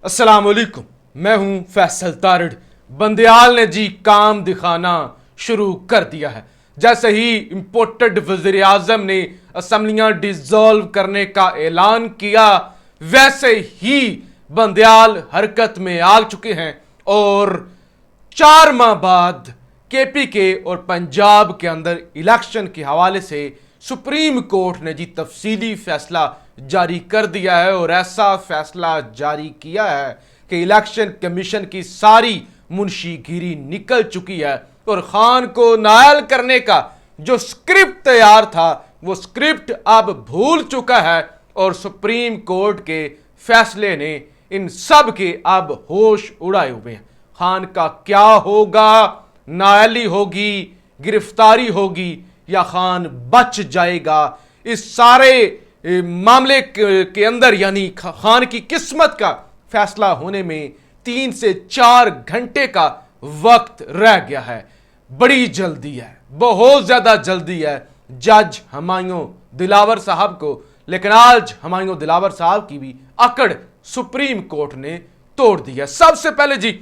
अस्सलामुअलैकुम, मैं हूं फैसल तारिड़। बंदयाल ने जी काम दिखाना शुरू कर दिया है। जैसे ही इंपोर्टेड वज़ीर आज़म ने असम्बलियां डिसॉल्व करने का ऐलान किया, वैसे ही बंदयाल हरकत में आ चुके हैं और 4 माह बाद केपीके और पंजाब के अंदर इलेक्शन के हवाले से सुप्रीम कोर्ट ने जी तफसीली फैसला जारी कर दिया है। और ऐसा फैसला जारी किया है कि इलेक्शन कमीशन की सारी मुंशीगिरी निकल चुकी है और खान को नायल करने का जो स्क्रिप्ट तैयार था वो स्क्रिप्ट अब भूल चुका है और सुप्रीम कोर्ट के फैसले ने इन सब के अब होश उड़ाए हुए हैं। खान का क्या होगा? नायली होगी, गिरफ्तारी होगी या खान बच जाएगा? इस सारे मामले के अंदर यानी खान की किस्मत का फैसला होने में 3 से 4 घंटे का वक्त रह गया है। बड़ी जल्दी है, बहुत ज्यादा जल्दी है जज हुमायूं दिलावर साहब को। लेकिन आज हुमायूं दिलावर साहब की भी अकड़ सुप्रीम कोर्ट ने तोड़ दी है। सबसे पहले जी,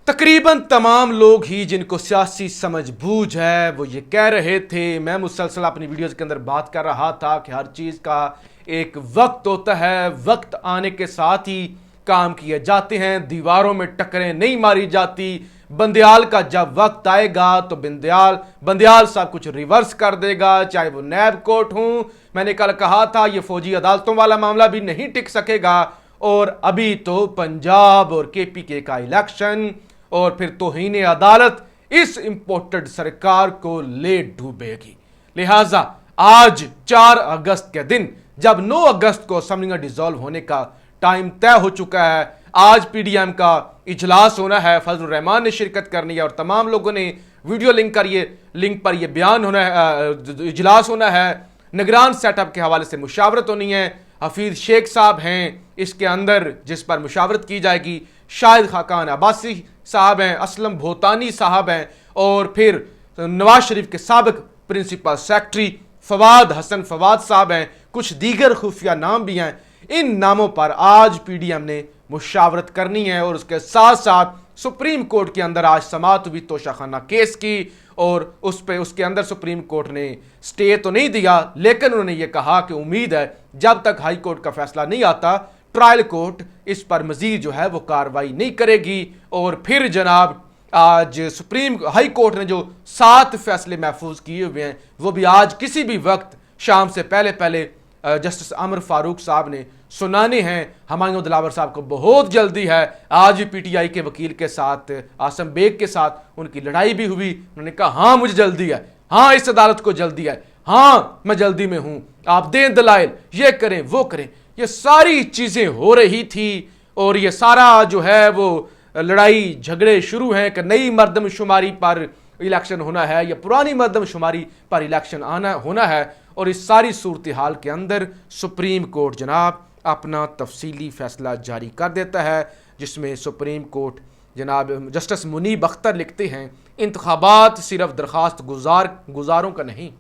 तकरीबन तमाम लोग ही जिनको सियासी समझबूझ है वो ये कह रहे थे, मैं मुसलसल अपनी वीडियोस के अंदर बात कर रहा था कि हर चीज़ का एक वक्त होता है, वक्त आने के साथ ही काम किए जाते हैं, दीवारों में टक्करें नहीं मारी जाती। बंदयाल का जब वक्त आएगा तो बंदयाल साहब कुछ रिवर्स कर देगा, चाहे वो नैब कोर्ट हूं। मैंने कल कहा था ये फौजी अदालतों वाला मामला भी नहीं टिक सकेगा और अभी तो पंजाब और केपीके का इलेक्शन और फिर तौहीन अदालत इस इंपोर्टेड सरकार को ले डूबेगी। लिहाजा आज 4 अगस्त के दिन, जब 9 अगस्त को असम्बलियां डिसॉल्व होने का टाइम तय हो चुका है, आज पीडीएम का इजलास होना है, फजलुर रहमान ने शिरकत करनी है और तमाम लोगों ने वीडियो लिंक पर यह बयान होना है, इजलास होना है। निगरान सेटअप के हवाले से मुशावरत होनी है। हफीज शेख साहब हैं इसके अंदर जिस पर मुशावरत की जाएगी, शाहिद खाकान अब्बासी साहब हैं, असलम भोतानी साहब हैं और फिर नवाज शरीफ के साबिक प्रिंसिपल सेक्रेटरी फवाद हसन फवाद साहब हैं। कुछ दीगर खुफिया नाम भी हैं। इन नामों पर आज पीडीएम ने मुशावरत करनी है और उसके साथ साथ सुप्रीम कोर्ट के अंदर आज समाअत हुई तोशाखाना केस की और उसके अंदर सुप्रीम कोर्ट ने स्टे तो नहीं दिया, लेकिन उन्होंने ये कहा कि उम्मीद है जब तक हाई कोर्ट का फैसला नहीं आता ट्रायल कोर्ट इस पर मजीद जो है वो कार्रवाई नहीं करेगी। और फिर जनाब आज सुप्रीम हाई कोर्ट ने जो 7 फैसले महफूज किए हुए हैं वो भी आज किसी भी वक्त शाम से पहले जस्टिस अमर फारूक साहब ने सुनाने हैं। हुमायूं दिलावर साहब को बहुत जल्दी है। आज भी पीटीआई के वकील के साथ आसम बेग के साथ उनकी लड़ाई भी हुई। उन्होंने कहा हाँ मुझे जल्दी है, हाँ इस अदालत को जल्दी है, हाँ मैं जल्दी में हूं, आप दें दलाइल, ये करें वो करें। ये सारी चीजें हो रही थी और ये सारा जो है वो लड़ाई झगड़े शुरू हैं कि नई मर्दमशुमारी पर इलेक्शन होना है या पुरानी मर्दमशुमारी पर इलेक्शन होना है। और इस सारी सूरत हाल के अंदर सुप्रीम कोर्ट जनाब अपना तफसीली फैसला जारी कर देता है, जिसमें सुप्रीम कोर्ट जनाब जस्टिस मुनीब अख्तर लिखते हैं, इंतखाबात सिर्फ दरख्वास्त गुजारों का नहीं।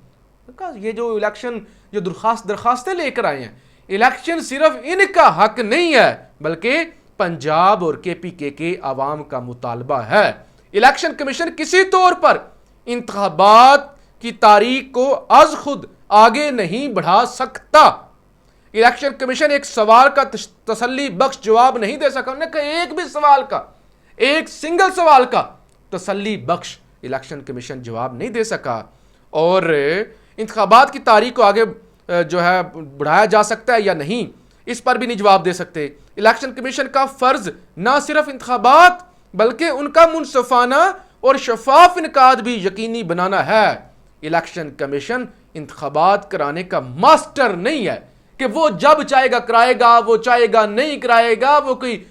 ये जो इलेक्शन जो दरख्वास्तें लेकर आए हैं, इलेक्शन सिर्फ इनका हक नहीं है बल्कि पंजाब और केपीके के अवाम का मुतालबा है। इलेक्शन कमीशन किसी तौर पर इंतखाबात की तारीख को अज खुद आगे नहीं बढ़ा सकता। इलेक्शन कमीशन एक सवाल का तसल्ली बख्श जवाब नहीं दे सका। उन्होंने कहा एक भी सवाल का, एक सिंगल सवाल का तसल्ली बख्श इलेक्शन कमीशन जवाब नहीं दे सका। और इंतखाबात की तारीख को आगे जो है बढ़ाया जा सकता है या नहीं, इस पर भी नहीं जवाब दे सकते। इलेक्शन कमीशन का फर्ज ना सिर्फ इंतखाबात बल्कि उनका मुनसफाना और शफाफ इनकाद भी यकीनी बनाना है। इलेक्शन कमीशन इंतखाबात कराने का मास्टर नहीं है कि वो जब चाहेगा कराएगा, वो चाहेगा नहीं कराएगा, वो कोई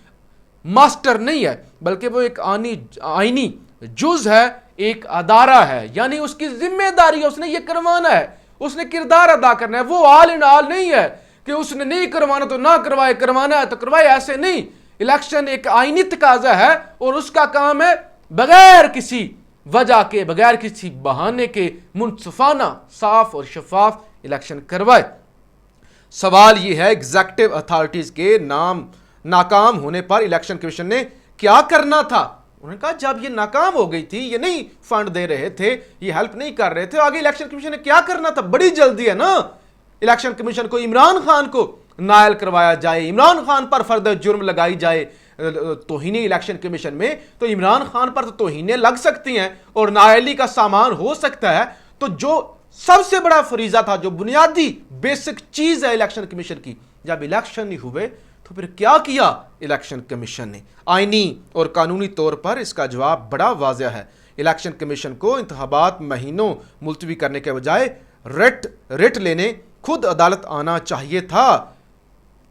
मास्टर नहीं है बल्कि वो एक आईनी जुज है, एक अदारा है, यानी उसकी जिम्मेदारी है, उसने ये करवाना है, उसने किरदार अदा करना है। वो आल इन आल नहीं है कि उसने नहीं करवाना तो ना करवाए, करवाना है तो करवाए, ऐसे नहीं। इलेक्शन एक आईनी तकाजा है और उसका काम है बगैर किसी वजह के, बगैर किसी बहाने के मुनसफाना साफ और शफाफ इलेक्शन करवाए। सवाल यह है एग्जीक्यूटिव अथॉरिटीज के नाम नाकाम होने पर इलेक्शन कमीशन ने क्या करना था। उन्होंने कहा जब ये नाकाम हो गई थी, ये नहीं फंड दे रहे थे, ये हेल्प नहीं कर रहे थे, आगे इलेक्शन कमीशन ने क्या करना था। बड़ी जल्दी है ना इलेक्शन कमीशन को इमरान खान को नायल करवाया जाए, इमरान खान पर फर्दर जुर्म लगाई जाए तौहीन इलेक्शन कमीशन में, तो इमरान खान पर तो तौहीनें लग सकती हैं और नायली का सामान हो सकता है। तो जो सबसे बड़ा फरीजा था, जो बुनियादी बेसिक चीज है इलेक्शन कमीशन की, जब इलेक्शन नहीं हुए तो फिर क्या किया इलेक्शन कमीशन ने। आईनी और कानूनी तौर पर इसका जवाब बड़ा वाज़ेह है। इलेक्शन कमीशन को इंतखाबात महीनों मुलतवी करने के बजाय रिट लेने खुद अदालत आना चाहिए था।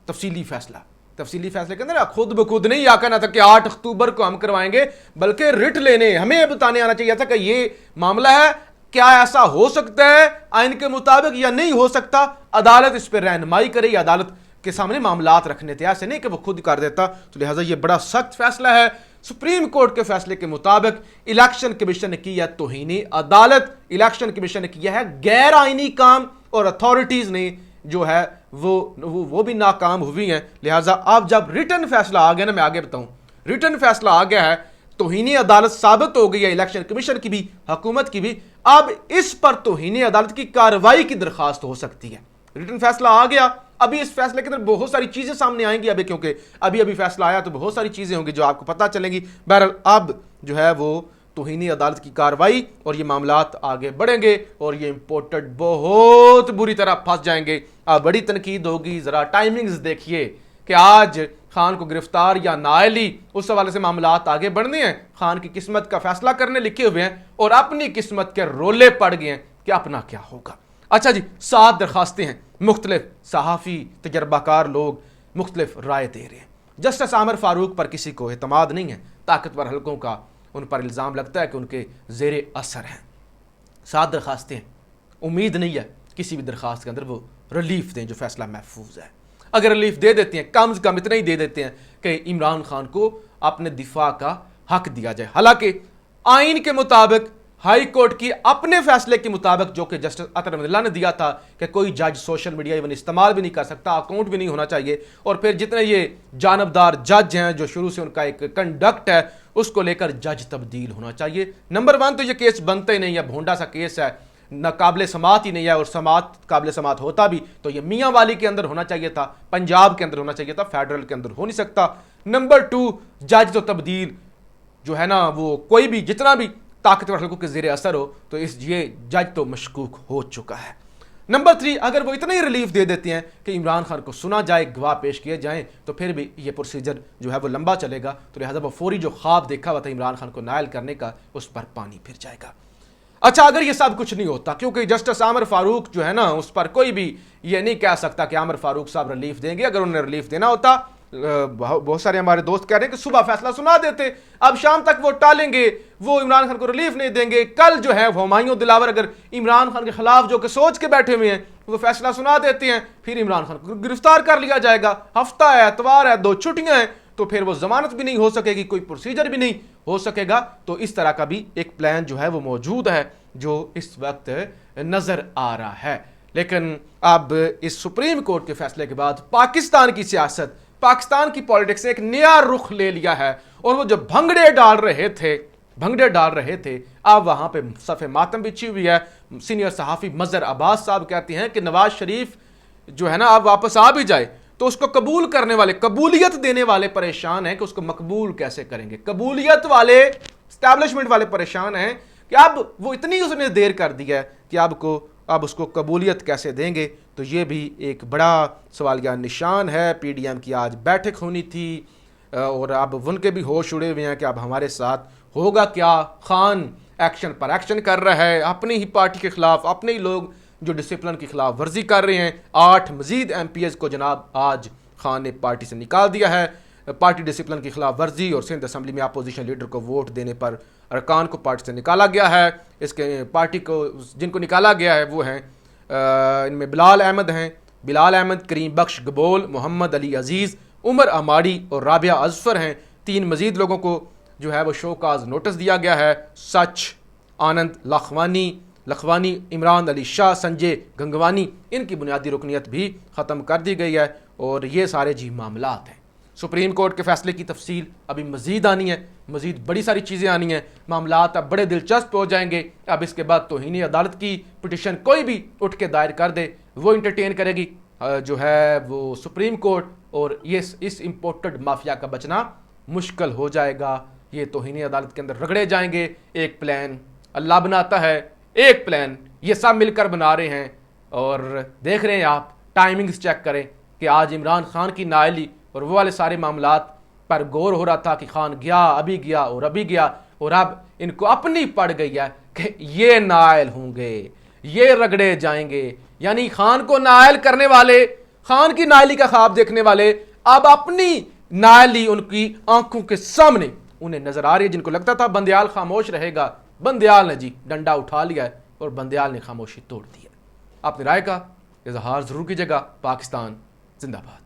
तफसीली फैसले के अंदर खुद ब खुद नहीं आकर ना था कि 8 अक्टूबर को हम करवाएंगे, बल्कि रिट लेने हमें बताने आना चाहिए था कि ये मामला है, क्या ऐसा हो सकता है आइन के मुताबिक या नहीं हो सकता। अदालत इस पर रहनुमाई करे, अदालत के सामने मामलात रखने थे, ऐसे नहीं कि वो खुद कर देता। तो लिहाजा ये बड़ा सख्त फैसला है। सुप्रीम कोर्ट के फैसले के मुताबिक इलेक्शन कमीशन ने किया तौहीनी अदालत, इलेक्शन कमीशन ने किया है गैर आईनी काम और अथॉरिटीज ने जो है वो भी नाकाम हुई हैं। लिहाजा अब जब रिटर्न फैसला आ गया ना, मैं आगे बताऊं, रिटर्न फैसला आ गया है, तौहीनी अदालत साबित हो गई है इलेक्शन कमीशन की भी, हुकूमत की भी। अब इस पर तौहीनी अदालत की कार्रवाई की दरखास्त हो सकती है। रिटर्न फैसला आ गया, अभी इस फैसले के अंदर बहुत सारी चीजें सामने आएंगी अभी, क्योंकि अभी फैसला आया तो बहुत सारी चीजें होंगी जो आपको पता चलेंगी। बहरहाल अब जो है वो तौहीनी अदालत की कार्रवाई और ये मामलात आगे बढ़ेंगे और ये इंपोर्टेड बहुत बुरी तरह फंस जाएंगे। अब बड़ी तनकीद होगी, जरा टाइमिंग्स देखिए कि आज खान को गिरफ्तार या नाअहली, उस हवाले से मामलात आगे बढ़ने हैं। खान की किस्मत का फैसला करने लिखे हुए हैं और अपनी किस्मत के रोले पड़ गए हैं कि अपना क्या होगा। अच्छा जी, 7 दरखास्तें हैं, मुख्तलिफ सहाफ़ी तजर्बाकार लोग मुख्तलिफ राय दे रहे हैं। जस्टिस आमिर फारूक पर किसी को एतमाद नहीं है, ताकतवर हलकों का उन पर इल्ज़ाम लगता है कि उनके ज़ेरे असर हैं। 7 दरखास्तें हैं, उम्मीद नहीं है किसी भी दरखास्त के अंदर वो रिलीफ दें जो फैसला महफूज है। अगर रिलीफ दे देते हैं, कम से कम इतना ही दे देते हैं कि इमरान खान को अपने दिफा का हक दिया जाए। हालांकि आइन के मुताबिक, हाई कोर्ट की अपने फैसले के मुताबिक, जो कि जस्टिस अतर अब्दुल्ला ने दिया था कि कोई जज सोशल मीडिया इवन इस्तेमाल भी नहीं कर सकता, अकाउंट भी नहीं होना चाहिए, और फिर जितने ये जानबदार जज हैं जो शुरू से उनका एक कंडक्ट है उसको लेकर जज तब्दील होना चाहिए। नंबर 1 तो ये केस बनता ही नहीं है, भोंडा सा केस है, न काबिल समात ही नहीं है, और समात काबिल समात होता भी तो ये मियाँ वाली के अंदर होना चाहिए था, पंजाब के अंदर होना चाहिए था, फेडरल के अंदर हो नहीं सकता। नंबर 2, जज तो तब्दील जो है ना, वो कोई भी जितना भी ताकतवर हल्कों के ज़ेरे असर हो तो ये जज तो मशकूक हो चुका है। नंबर 3, अगर वो इतना ही रिलीफ दे देते हैं कि इमरान खान को सुना जाए, गवाह पेश किए जाएं, तो फिर भी ये प्रोसीजर जो है वो लंबा चलेगा। तो लिहाजा वो फौरी जो ख्वाब देखा हुआ था इमरान खान को नायल करने का, उस पर पानी फिर जाएगा। अच्छा, अगर ये सब कुछ नहीं होता, क्योंकि जस्टिस आमिर फारूक जो है ना, उस पर कोई भी ये नहीं कह सकता कि आमिर फारूक साहब रिलीफ देंगे। अगर उन्हें रिलीफ देना होता, बहुत सारे हमारे दोस्त कह रहे हैं कि सुबह फैसला सुना देते, अब शाम तक वो टालेंगे, वो इमरान खान को रिलीफ नहीं देंगे। कल जो है हुमायूं दिलावर अगर इमरान खान के खिलाफ जो कि सोच के बैठे हुए हैं, वो फैसला सुना देते हैं, फिर इमरान खान को गिरफ्तार कर लिया जाएगा। हफ्ता है, एतवार है, 2 छुट्टियां हैं, तो फिर वो जमानत भी नहीं हो सकेगी, कोई प्रोसीजर भी नहीं हो सकेगा। तो इस तरह का भी एक प्लान जो है वो मौजूद है, जो इस वक्त नजर आ रहा है। लेकिन अब इस सुप्रीम कोर्ट के फैसले के बाद पाकिस्तान की सियासत, पाकिस्तान की पॉलिटिक्स ने एक नया रुख ले लिया है, और वो जो भंगड़े डाल रहे थे, अब वहां पे सफ़े मातम बिछी हुई है। सीनियर सहाफ़ी मजहर अब्बास साहब कहते हैं कि नवाज शरीफ जो है ना, अब वापस आ भी जाए तो उसको कबूल करने वाले, कबूलियत देने वाले परेशान हैं कि उसको मकबूल कैसे करेंगे। कबूलियत वाले, स्टैब्लिशमेंट वाले परेशान हैं कि अब वो इतनी उसने देर कर दी है कि अब उसको कबूलियत कैसे देंगे। तो ये भी एक बड़ा सवालिया निशान है। पीडीएम की आज बैठक होनी थी और अब उनके भी होश उड़े हुए हैं कि अब हमारे साथ होगा क्या। खान एक्शन पर एक्शन कर रहा है, अपनी ही पार्टी के खिलाफ, अपने ही लोग जो डिसिप्लिन की खिलाफ वर्जी कर रहे हैं। 8 मजीद MPs को जनाब आज खान ने पार्टी से निकाल दिया है। पार्टी डिसिप्लिन की खिलाफ वर्जी और सिंध असम्बली में अपोजिशन लीडर को वोट देने पर अरकान को पार्टी से निकाला गया है। इसके पार्टी को जिनको निकाला गया है वो हैं, इनमें बिलाल अहमद, करीम बख्श गबोल, मोहम्मद अली अजीज़, उमर अमाड़ी और राबिया अजफर हैं। 3 मजीद लोगों को जो है वो शोकाज नोटिस दिया गया है। सच, आनंद लखवानी, इमरान अली शाह, संजय गंगवानी, इनकी बुनियादी रुकनीत भी ख़त्म कर दी गई है। और ये सारे जी मामलात हैं। सुप्रीम कोर्ट के फैसले की तफसील अभी मज़ीद आनी है, मज़ीद बड़ी सारी चीज़ें आनी हैं, मामलात अब बड़े दिलचस्प हो जाएंगे। अब इसके बाद तौहीन अदालत की पिटिशन कोई भी उठ के दायर कर दे वो इंटरटेन करेगी जो है वो सुप्रीम कोर्ट, और ये इस इम्पोर्टेड माफिया का बचना मुश्किल हो जाएगा। ये तौहीन अदालत के अंदर रगड़े जाएंगे। एक प्लान अल्लाह बनाता है, एक प्लान ये सब मिलकर बना रहे हैं। और देख रहे हैं आप, टाइमिंग्स चेक करें कि आज इमरान खान की नाअहली और वो वाले सारे मामलात पर गौर हो रहा था कि खान गया, अभी गया और अभी गया, और अब इनको अपनी पड़ गई है कि ये नाअहल होंगे, ये रगड़े जाएंगे। यानी खान को नाअहल करने वाले, खान की नाअहली का ख्वाब देखने वाले अब अपनी नाअहली उनकी आंखों के सामने उन्हें नजर आ रही है। जिनको लगता था बंदयाल खामोश रहेगा, बंदयाल ने जी डंडा उठा लिया है और बंदयाल ने खामोशी तोड़ दी है। अपनी राय का इजहार जरूर कीजिएगा। पाकिस्तान जिंदाबाद।